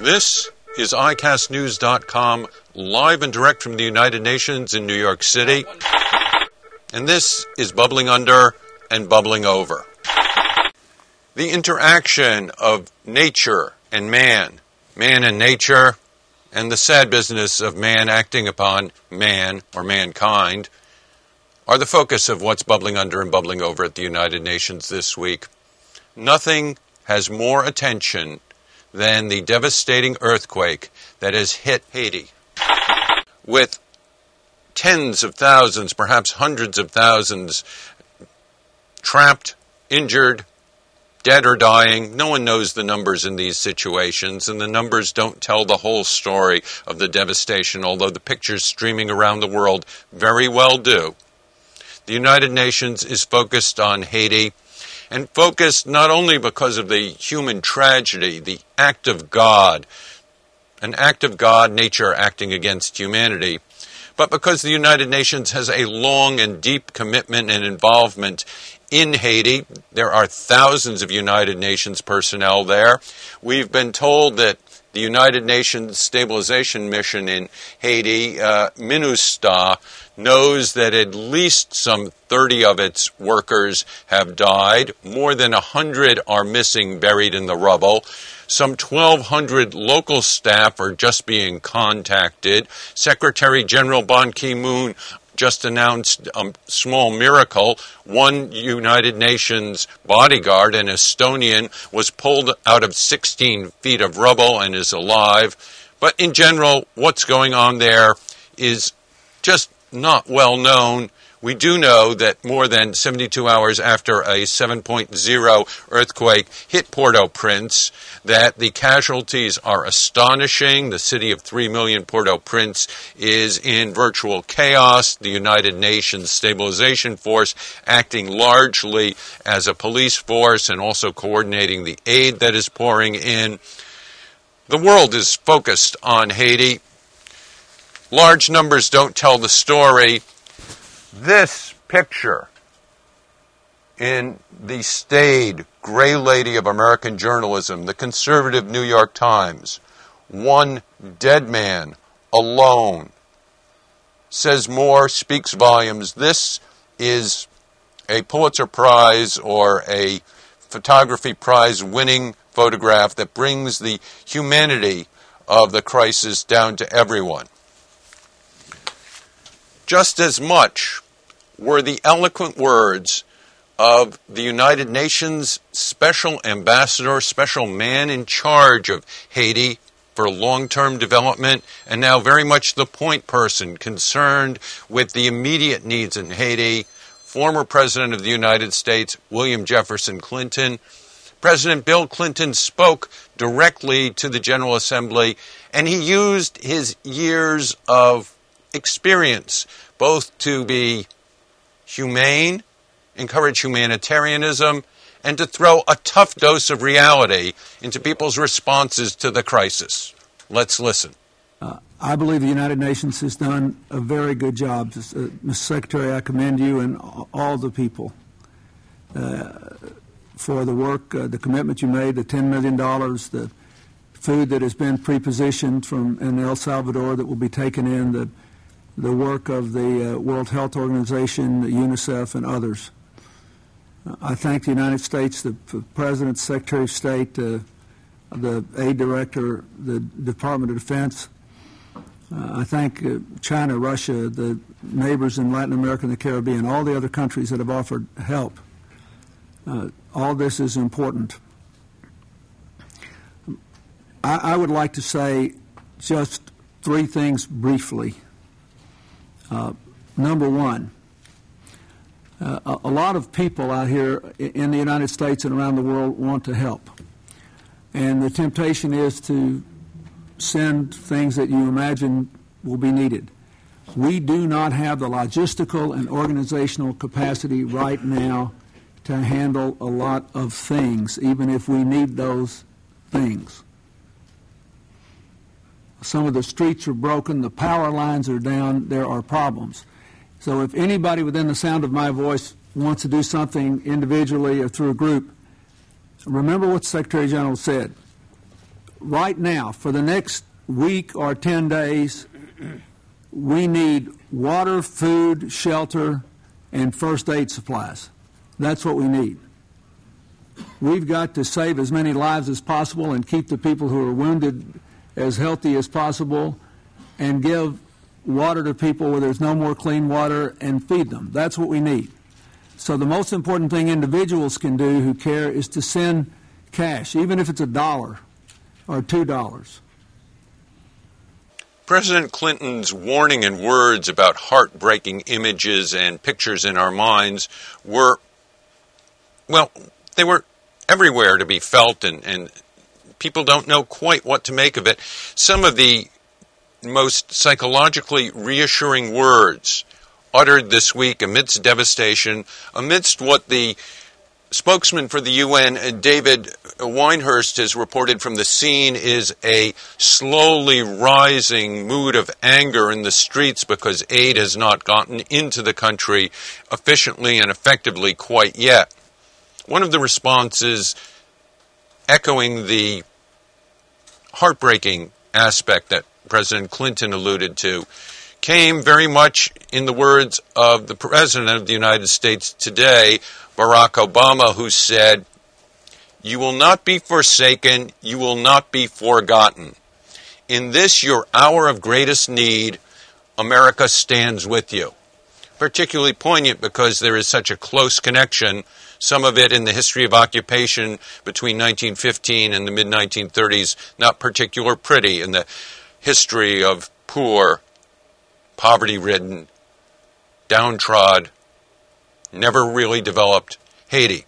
This is ICASTnews.com, live and direct from the United Nations in New York City. And this is Bubbling Under and Bubbling Over. The interaction of nature and man and nature, and the sad business of man acting upon man or mankind are the focus of what's bubbling under and bubbling over at the United Nations this week. Nothing has more attention than the devastating earthquake that has hit Haiti, with tens of thousands, perhaps hundreds of thousands, trapped, injured, dead or dying. No one knows the numbers in these situations, and the numbers don't tell the whole story of the devastation, although the pictures streaming around the world very well do. The United Nations is focused on Haiti, and focused not only because of the human tragedy, the act of God, an act of God, nature acting against humanity, but because the United Nations has a long and deep commitment and involvement in Haiti. There are thousands of United Nations personnel there. We've been told that the United Nations Stabilization Mission in Haiti, MINUSTAH, knows that at least some 30 of its workers have died. More than 100 are missing, buried in the rubble. Some 1,200 local staff are just being contacted. Secretary General Ban Ki-moon just announced a small miracle. One United Nations bodyguard, an Estonian, was pulled out of 16 feet of rubble and is alive. But in general, what's going on there is just not well known. We do know that more than 72 hours after a 7.0 earthquake hit Port-au-Prince, that the casualties are astonishing. The city of 3 million, Port-au-Prince, is in virtual chaos. The United Nations Stabilization Force acting largely as a police force and also coordinating the aid that is pouring in. The world is focused on Haiti. Large numbers don't tell the story. This picture in the staid gray lady of American journalism, the conservative New York Times, one dead man alone, says more, speaks volumes. This is a Pulitzer Prize or a photography prize winning photograph that brings the humanity of the crisis down to everyone. Just as much were the eloquent words of the United Nations Special Ambassador, special man in charge of Haiti for long-term development, and now very much the point person concerned with the immediate needs in Haiti, former President of the United States, William Jefferson Clinton. President Bill Clinton spoke directly to the General Assembly, and he used his years of experience both to be humane, encourage humanitarianism, and to throw a tough dose of reality into people's responses to the crisis. Let's listen. I believe the United Nations has done a very good job. Mr. Secretary, I commend you and all the people for the work, the commitment you made, the $10 million, the food that has been pre-positioned in El Salvador that will be taken in, the work of the World Health Organization, UNICEF, and others. I thank the United States, the President, Secretary of State, the Aid Director, the Department of Defense. I thank China, Russia, the neighbors in Latin America and the Caribbean, all the other countries that have offered help. All this is important. I would like to say just three things briefly. Number one, a lot of people out here in the United States and around the world want to help. And the temptation is to send things that you imagine will be needed. We do not have the logistical and organizational capacity right now to handle a lot of things, even if we need those things. Some of the streets are broken, the power lines are down, there are problems. So if anybody within the sound of my voice wants to do something individually or through a group, remember what the Secretary General said. right now, for the next week or 10 days, we need water, food, shelter, and first aid supplies. That's what we need. We've got to save as many lives as possible and keep the people who are wounded as healthy as possible and give water to people where there's no more clean water and feed them. That's what we need. So the most important thing individuals can do who care is to send cash, even if it's $1 or $2. President Clinton's warning and words about heartbreaking images and pictures in our minds were, well, they were everywhere to be felt, and people don't know quite what to make of it. Some of the most psychologically reassuring words uttered this week amidst devastation, amidst what the spokesman for the UN, David Weinhurst, has reported from the scene is a slowly rising mood of anger in the streets because aid has not gotten into the country efficiently and effectively quite yet. One of the responses, echoing the heartbreaking aspect that President Clinton alluded to, came very much in the words of the President of the United States today, Barack Obama, who said, "You will not be forsaken, you will not be forgotten. In this, your hour of greatest need, America stands with you." Particularly poignant because there is such a close connection, some of it in the history of occupation between 1915 and the mid-1930s, not particularly pretty in the history of poor, poverty-ridden, downtrodden, never really developed Haiti.